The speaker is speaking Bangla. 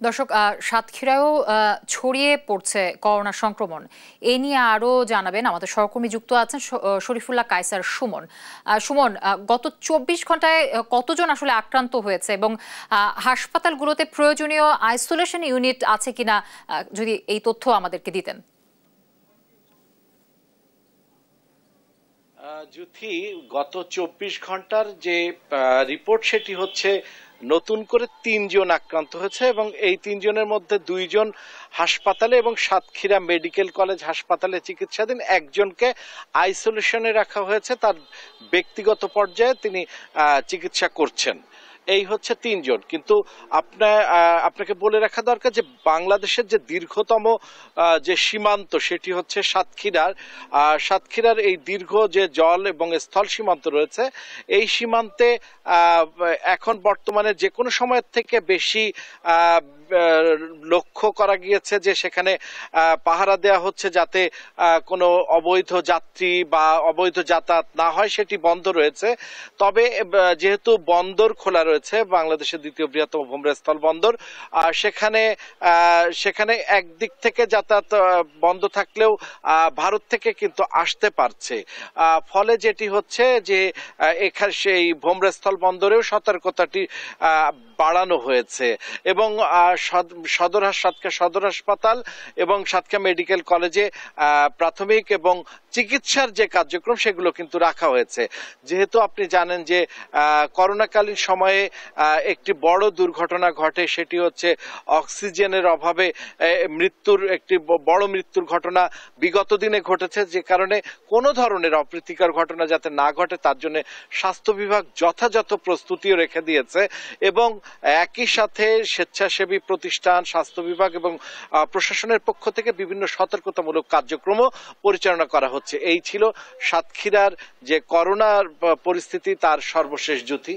দর্শক, সাতক্ষীরায়ও ছড়িয়ে পড়ছে করোনা সংক্রমণ। এ নিয়ে আরো জানাবেন আমাদের সহকর্মী যুক্ত আছেন শরীফুল্লাহ কায়সার সুমন। সুমন, গত 24 ঘন্টায় কতজন আসলে আক্রান্ত হয়েছে এবং হাসপাতালগুলোতে প্রয়োজনীয় আইসোলেশন ইউনিট আছে কিনা, যদি এই তথ্য আমাদেরকে দিতেন। জ্যোতি, গত 24 ঘন্টার যে রিপোর্ট সেটি হচ্ছে নতুন করে 3 জন আক্রান্ত হয়েছে এবং এই 3 জনের মধ্যে 2 জন হাসপাতালে এবং সাতক্ষীরা মেডিকেল কলেজ হাসপাতালে চিকিৎসাধীন, একজনকে আইসোলেশনে রাখা হয়েছে, তার ব্যক্তিগত পর্যায়ে তিনি চিকিৎসা করছেন। এই হচ্ছে 3 জন। কিন্তু আপনাকে বলে রাখা দরকার যে বাংলাদেশের যে দীর্ঘতম যে সীমান্ত সেটি হচ্ছে সাতক্ষীরার এই দীর্ঘ যে জল এবং স্থল সীমান্ত রয়েছে, এই সীমান্তে এখন বর্তমানে যে কোনো সময়ের থেকে বেশি লক্ষ্য করা গিয়েছে যে সেখানে পাহারা দেয়া হচ্ছে যাতে কোনো অবৈধ যাত্রী বা অবৈধ যাতায়াত না হয়, সেটি বন্ধ রয়েছে। তবে যেহেতু বন্দর খোলা রয়েছে, বাংলাদেশের দ্বিতীয় বৃহত্তম ভূমধ্যস্থল বন্দর, সেখানে একদিক থেকে যাতায়াত বন্ধ থাকলেও ভারত থেকে কিন্তু আসতে পারছে। ফলে যেটি হচ্ছে যে এখানে সেই ভূমধ্যস্থল বন্দরেও সতর্কতাটি বাড়ানো হয়েছে এবং সাতক্ষীরা সদর হাসপাতাল এবং সাতক্ষীরা মেডিকেল কলেজে প্রাথমিক এবং চিকিৎসার যে কার্যক্রম সেগুলো কিন্তু রাখা হয়েছে। যেহেতু আপনি জানেন যে করোনাকালীন সময়ে একটি বড় দুর্ঘটনা ঘটে, সেটি হচ্ছে অক্সিজেনের অভাবে একটি বড় মৃত্যুর ঘটনা বিগত দিনে ঘটেছে, যে কারণে কোনো ধরনের অপ্রীতিকর ঘটনা যাতে না ঘটে তার জন্য স্বাস্থ্য বিভাগ যথাযথ প্রস্তুতিও রেখে দিয়েছে এবং একই সাথে স্বেচ্ছাসেবী প্রতিষ্ঠান, স্বাস্থ্য বিভাগ এবং প্রশাসনের পক্ষ থেকে বিভিন্ন সতর্কতামূলক কার্যক্রমও পরিচালনা করা হচ্ছে। এই ছিল সাতক্ষীরার যে করোনার পরিস্থিতি তার সর্বশেষ জ্যোতি।